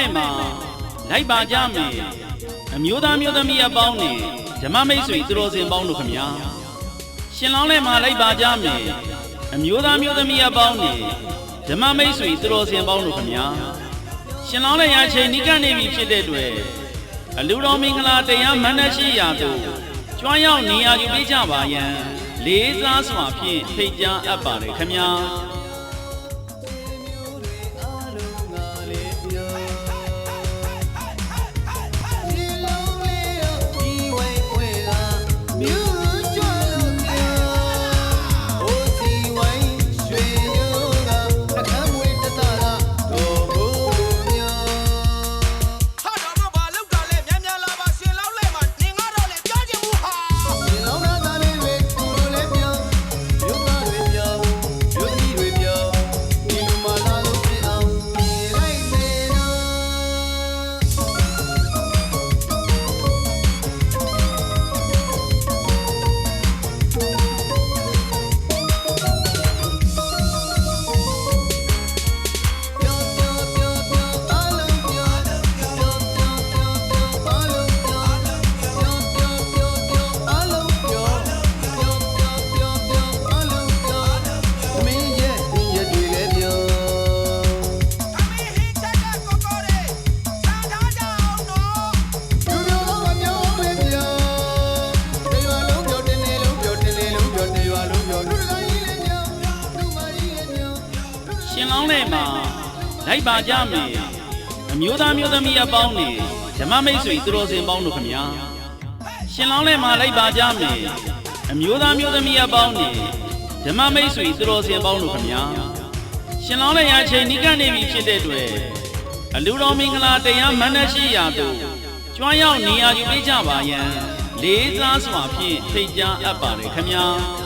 နဲ့မှာလိုက်ပါကြမယ်အမျိုးသားမျိုးသမီးအပေါင်းနဲ့ဓမ္မမိတ်ဆွေသူတော်စင်ပေါင်းတို့ခမညာရှင်လောင်းနဲ့မှာလိုက်ပါကြမယ်အမျိုးသားမျိုးသမီးအပေါင်းနဲ့ဓမ္မမိတ်ဆွေသူတော်စင်ပေါင်းတို့ခမညာရှင်လောင်းနဲ့ရချိန်နိကနေပြီဖြစ်တဲ့အတွက်အလူတော်မင်္ဂလာတရားမန္တရှိရာသို့ကျွမ်းရောက်နေရာယူပေးကြပါရန်လေးစားစွာဖြင့်ဖိတ်ကြားအပ်ပါတယ်ခမညာရှင်လောင်းနဲ့မှာလိုက်ပါကြမယ်အမျိုးသားမျိုးသမီးအပေါင်းနဲ့ဓမ္မမိတ်ဆွေသူတော်စင်ပေါင်းတို့ခမညာရှင်လောင်းနဲ့မှာလိုက်ပါကြမယ်အမျိုးသားမျိုးသမီးအပေါင်းနဲ့ဓမ္မမိတ်ဆွေသူတော်စင်ပေါင်းတို့ခမညာရှင်လောင်းနဲ့ရချိန်နိကနေပြီဖြစ်တဲ့အတွက်အလူတော်မင်္ဂလာတရားမန္တရှိရာသို့ကျွမ်းရောက်နေရာယူပေးကြပါရန်လေးစားစွာဖြင့်ဖိတ်ကြားအပ်ပါတယ်ခမညာ